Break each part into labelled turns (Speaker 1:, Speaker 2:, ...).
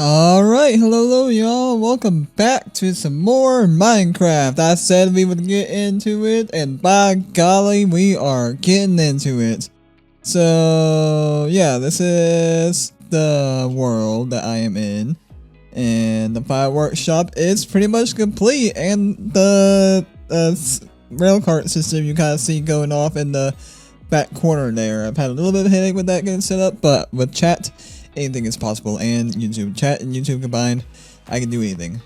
Speaker 1: Alright, hello y'all, welcome back to some more Minecraft. I said we would get into it, and by golly, we are getting into it. So, yeah, this is the world that I am in, and the fireworks shop is pretty much complete, and the rail cart system you kind of see going off in the back corner there. I've had a little bit of a headache with that getting set up, but with chat, anything is possible, and YouTube chat and YouTube combined, I can do anything.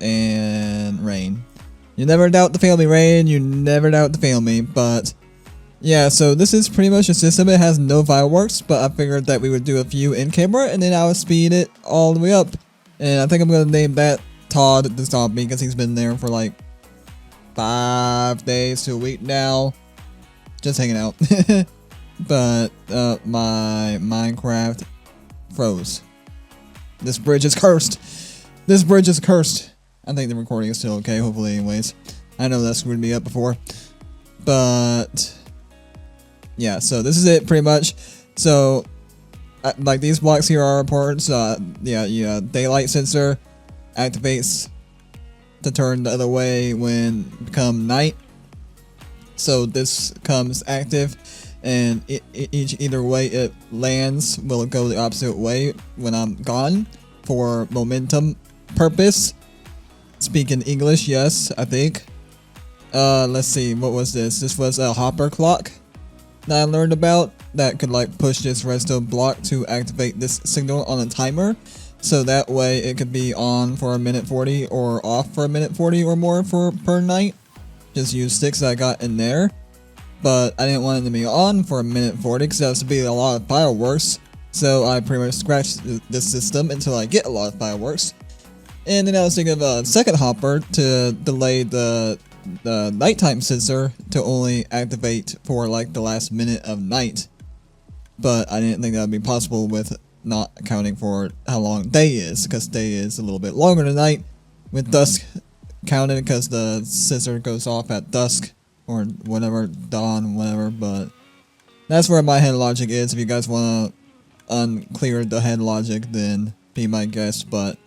Speaker 1: And Rain, you never doubt to fail me, Rain. You never doubt to fail me. But yeah, so this is pretty much a system. It has no fireworks, but I figured that we would do a few in camera, and then I would speed it all the way up. And I think I'm gonna name that Todd the Zombie because he's been there for like 5 days to a week now, just hanging out. But my Minecraft froze. This bridge is cursed. This bridge is cursed. I think the recording is still okay, hopefully anyways. I know that screwed me up before. But yeah, so this is it pretty much. So like these blocks here are important. So yeah, daylight sensor activates to turn the other way when become night. So this comes active, and either way it lands will go the opposite way when I'm gone for momentum purpose. Speaking English, yes, I think. Let's see, what was this? This was a hopper clock that I learned about that could like push this redstone block to activate this signal on a timer. So that way it could be on for a minute 40 or off for a minute 40 or more per night. Just use sticks that I got in there. But I didn't want it to be on for a minute 40 because that was to be a lot of fireworks. So I pretty much scratched this system until I get a lot of fireworks. And then I was thinking of a second hopper to delay the nighttime sensor to only activate for like the last minute of night. But I didn't think that would be possible with not accounting for how long day is, because day is a little bit longer than night with dusk counted because the sensor goes off at dusk. Or whatever, dawn, whatever, but that's where my head logic is. If you guys want to unclear the head logic, then be my guest. But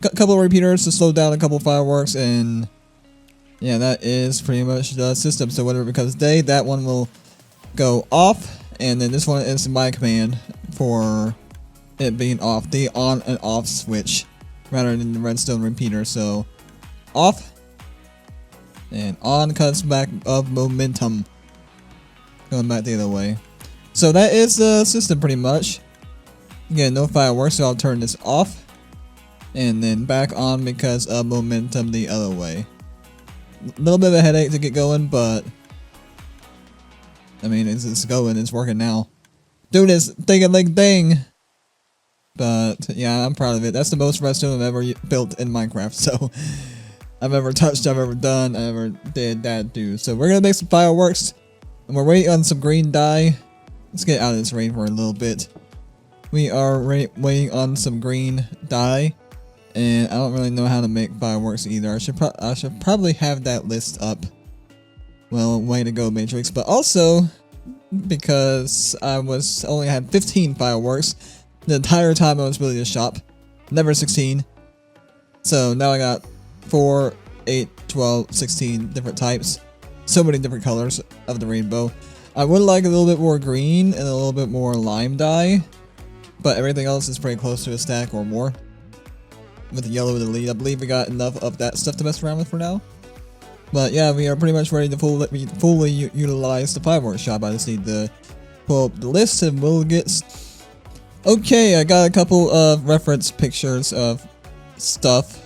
Speaker 1: a couple of repeaters to slow down a couple of fireworks, and yeah, that is pretty much the system. So whenever it becomes day, that one will go off, and then this one is my command for it being off, the on and off switch, rather than the redstone repeater. So off. And on cuts back of momentum. Going back the other way. So that is the system pretty much. Again, no fireworks, so I'll turn this off. And then back on because of momentum the other way. A little bit of a headache to get going, but I mean, it's going, it's working now. Doing this thing. But yeah, I'm proud of it. That's the most redstone I've ever built in Minecraft, so I've ever touched, I've ever done, I ever did that do. So we're gonna make some fireworks, and we're waiting on some green dye. Let's get out of this rain for a little bit. We are waiting on some green dye, and I don't really know how to make fireworks either. I should probably have that list up. Well, way to go, Matrix. But also because I only had 15 fireworks the entire time I was building the shop, never 16. So now I got 4, 8, 12, 16 different types. So many different colors of the rainbow. I would like a little bit more green and a little bit more lime dye, but everything else is pretty close to a stack or more. With the yellow in the lead, I believe we got enough of that stuff to mess around with for now. But yeah, we are pretty much ready to fully utilize the fireworks shop. I just need to pull up the list and we'll get... Okay, I got a couple of reference pictures of stuff.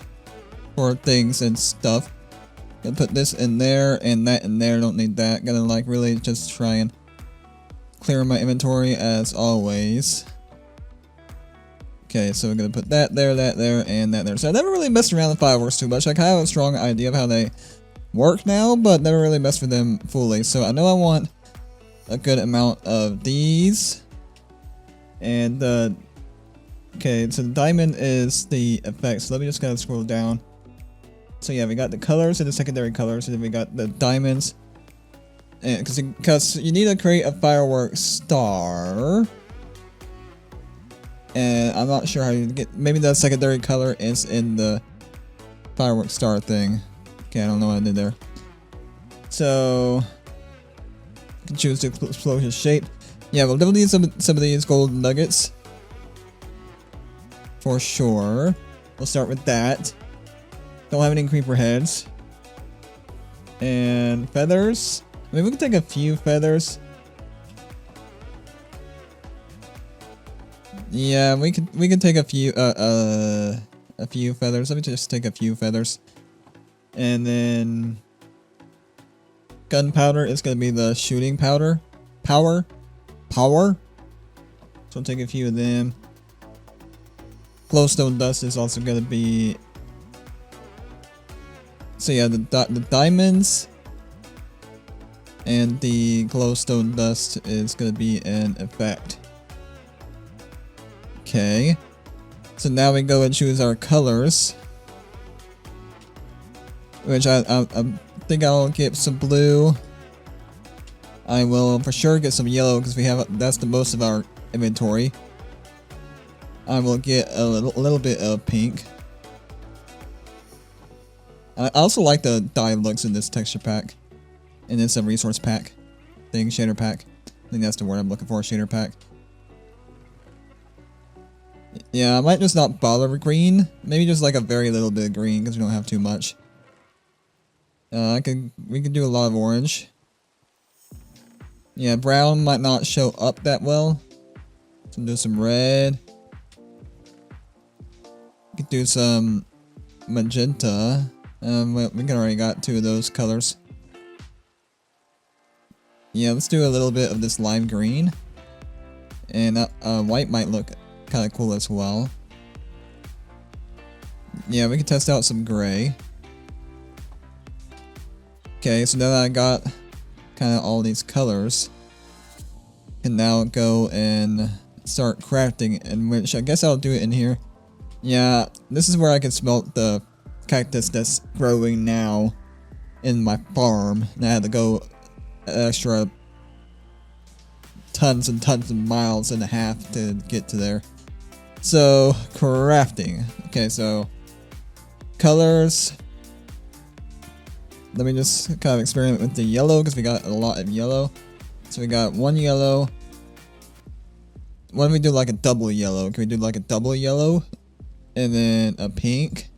Speaker 1: For things and stuff. Gonna put this in there and that in there. Don't need that. Gonna like really just try and clear my inventory as always. Okay, so we're gonna put that there, and that there. So I never really messed around with fireworks too much. I kind of have a strong idea of how they work now, but never really messed with them fully. So I know I want a good amount of these. And okay, so the diamond is the effect. So let me just kind of scroll down. So yeah, we got the colors and the secondary colors, and then we got the diamonds. And because you need to create a firework star, And I'm not sure how you get, maybe the secondary color is in the Firework star thing. Okay, I don't know what I did there. So, you can choose the explosion shape. Yeah, we'll definitely need some of these gold nuggets. For sure. We'll start with that. Don't have any creeper heads. And feathers. I mean, we can take a few feathers. Yeah, we can take a few feathers. Let me just take a few feathers. And then gunpowder is gonna be the shooting powder. Power. So I'll take a few of them. Glowstone dust is also gonna be. So yeah, the diamonds and the glowstone dust is gonna be an effect. Okay, so now we go and choose our colors, which I think I'll get some blue. I will for sure get some yellow because that's the most of our inventory. I will get a little bit of pink. I also like the dye looks in this texture pack, and it's a resource pack thing, shader pack. I think that's the word I'm looking for, shader pack. Yeah, I might just not bother with green. Maybe just like a very little bit of green because we don't have too much. We can do a lot of orange. Yeah, brown might not show up that well. So do some red. We could do some magenta. We can already got 2 of those colors. Yeah, let's do a little bit of this lime green. And white might look kind of cool as well. Yeah, we can test out some gray. Okay, so now that I got kind of all these colors, I can now go and start crafting, in which I guess I'll do it in here. Yeah, this is where I can smelt the cactus that's growing now in my farm. And I had to go extra tons and tons of miles and a half to get to there. So, crafting. Okay, so colors. Let me just kind of experiment with the yellow because we got a lot of yellow. So we got 1 yellow. What if we do like a double yellow? Can we do like a double yellow? And then a pink.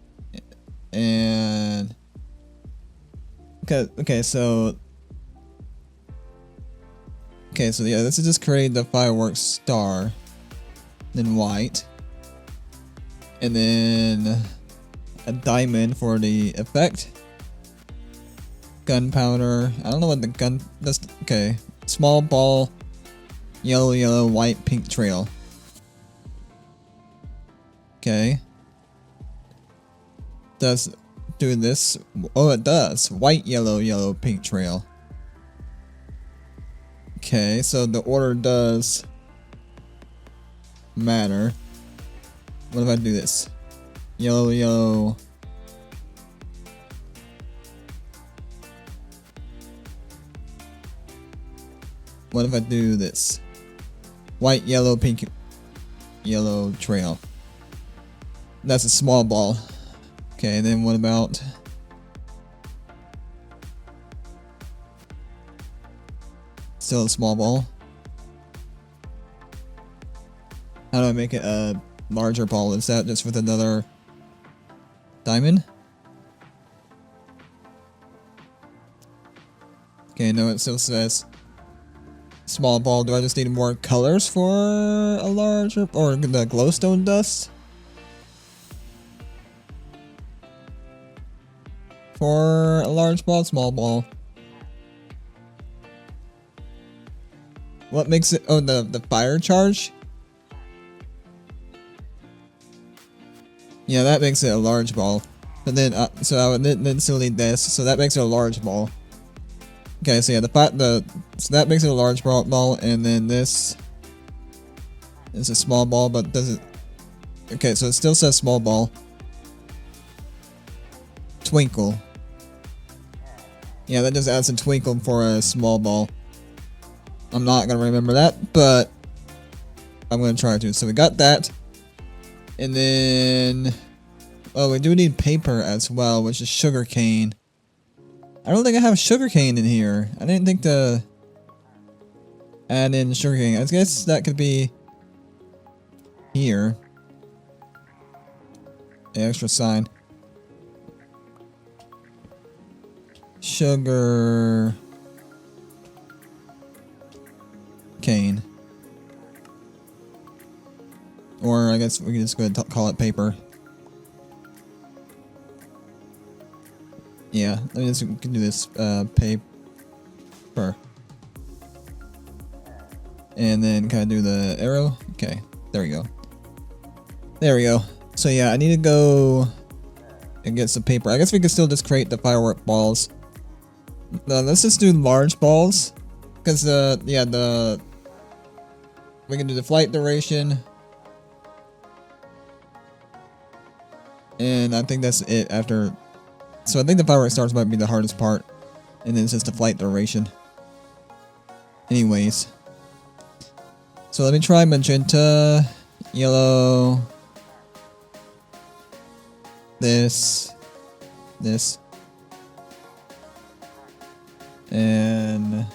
Speaker 1: And okay, so yeah, this is just create the fireworks star. Then white. And then a diamond for the effect. Gunpowder. I don't know what the gun does. Okay. Small ball. Yellow, yellow, white, pink trail. Okay. Does do this? Oh, it does. White, yellow, yellow, pink trail. Okay, so the order does matter. What if I do this? Yellow, yellow. What if I do this? White, yellow, pink, yellow trail. That's a small ball. Okay, then what about still a small ball? How do I make it a larger ball? Is that just with another diamond? Okay, no, it still says small ball. Do I just need more colors for a larger, or the glowstone dust? For a large ball, small ball. What makes it? Oh, the fire charge. Yeah, that makes it a large ball. But then, so I would then still need this. So that makes it a large ball. Okay, so yeah, so that makes it a large ball, and then this is a small ball, but does it? Okay, so it still says small ball. Twinkle. Yeah, that just adds a twinkle for a small ball. I'm not gonna remember that, but I'm gonna try to. So we got that. And then, oh, we do need paper as well, which is sugarcane. I don't think I have sugarcane in here. I didn't think to add in sugarcane. I guess that could be here. The extra sign. Sugar cane. Or I guess we can just go ahead and call it paper. Yeah, let me just we can do this paper. And then kind of do the arrow. Okay, there we go. There we go. So yeah, I need to go and get some paper. I guess we can still just create the firework balls. Let's just do large balls. Because yeah, we can do the flight duration. And I think that's it after. So I think the firework stars might be the hardest part. And then it's just the flight duration. Anyways. So let me try magenta, yellow, this, and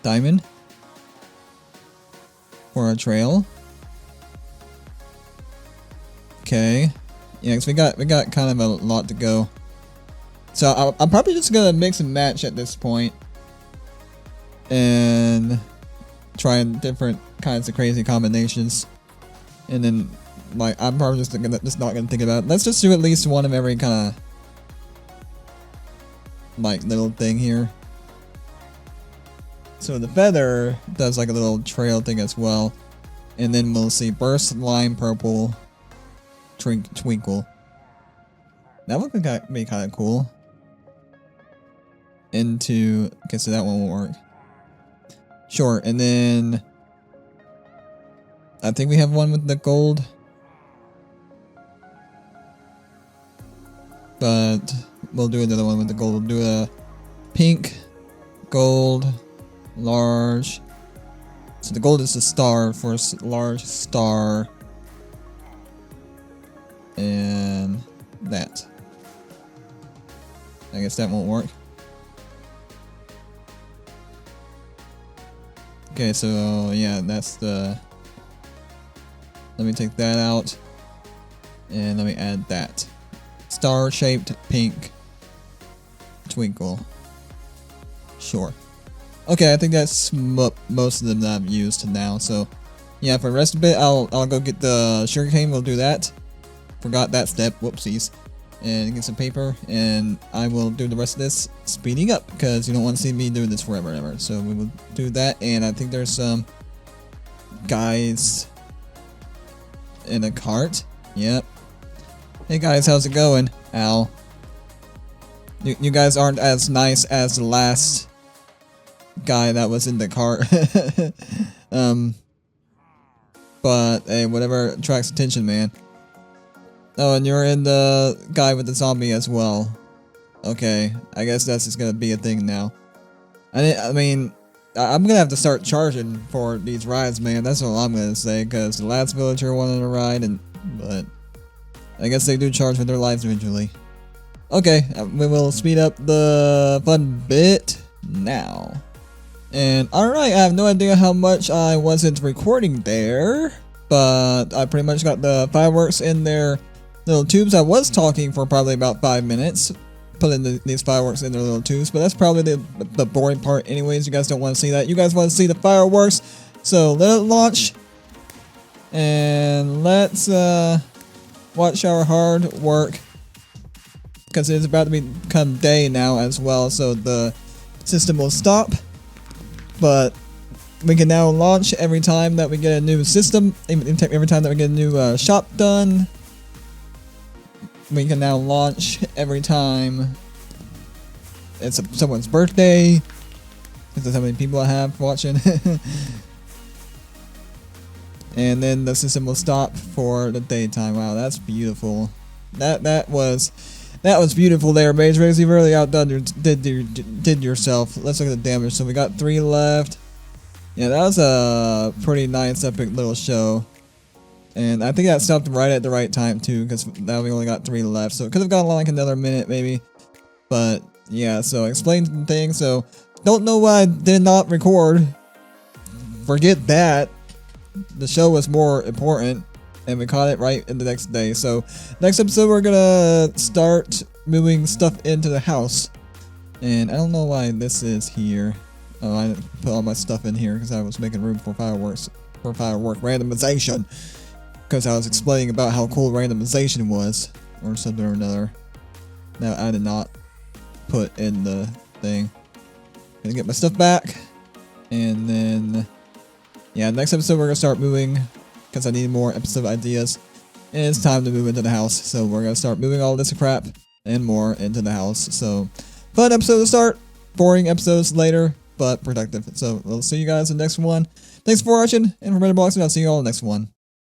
Speaker 1: diamond for a trail. Okay, yeah, because we got kind of a lot to go. So I'm probably just gonna mix and match at this point, and trying different kinds of crazy combinations, and then like I'm probably just not gonna think about it. Let's just do at least one of every kind of like little thing here. So the feather does like a little trail thing as well, and then we'll see burst, lime, purple, twinkle. That one could be kind of cool. Okay, so that one won't work. Sure, and then I think we have one with the gold, but we'll do another one with the gold. We'll do a pink, gold, large. So the gold is the star for large star, and that. I guess that won't work. Okay, so yeah, that's the. Let me take that out, and let me add that. Star-shaped pink twinkle. Sure. Okay, I think that's most of them that I've used now. So yeah, for the rest of it, I'll go get the sugarcane. We'll do that. Forgot that step. Whoopsies. And get some paper, and I will do the rest of this speeding up because you don't want to see me doing this forever and ever. So we will do that, and I think there's some guys in a cart. Yep. Hey guys, how's it going? Ow. You guys aren't as nice as the last guy that was in the cart. But hey, whatever attracts attention, man. Oh, and you're in the guy with the zombie as well. Okay, I guess that's just gonna be a thing now. I mean, I'm gonna have to start charging for these rides, man. That's all I'm gonna say, because the last villager wanted a ride, but I guess they do charge for their lives eventually. Okay, we will speed up the fun bit now. And alright, I have no idea how much I wasn't recording there, but I pretty much got the fireworks in their little tubes. I was talking for probably about 5 minutes, putting these fireworks in their little tubes, but that's probably the boring part anyways. You guys don't want to see that. You guys want to see the fireworks, so let it launch, and let's watch our hard work, because it's about to become day now as well, so the system will stop, but we can now launch every time that we get a new system, every time that we get a new shop done. We can now launch every time it's someone's birthday. This is how many people I have watching. And then the system will stop for the daytime. Wow, that's beautiful. That was beautiful there, Matrix. You really did yourself. Let's look at the damage. So we got 3 left. Yeah, that was a pretty nice, epic little show. And I think that stopped right at the right time too, because now we only got 3 left. So it could have gone like another minute maybe. But yeah, so I explained some things. So don't know why I did not record. Forget that. The show was more important. And we caught it right in the next day. So next episode we're gonna start moving stuff into the house. And I don't know why this is here. Oh, I didn't put all my stuff in here because I was making room for fireworks. For firework randomization. Because I was explaining about how cool randomization was. Or something or another. No, I did not put in the thing. Gonna get my stuff back. And then... yeah, next episode we're gonna start moving. Because I need more episode ideas. And it's time to move into the house. So we're gonna start moving all this crap and more into the house. So, fun episode to start. Boring episodes later, but productive. So, we'll see you guys in the next one. Thanks for watching. And from BrandonBlox'N, I'll see you all in the next one.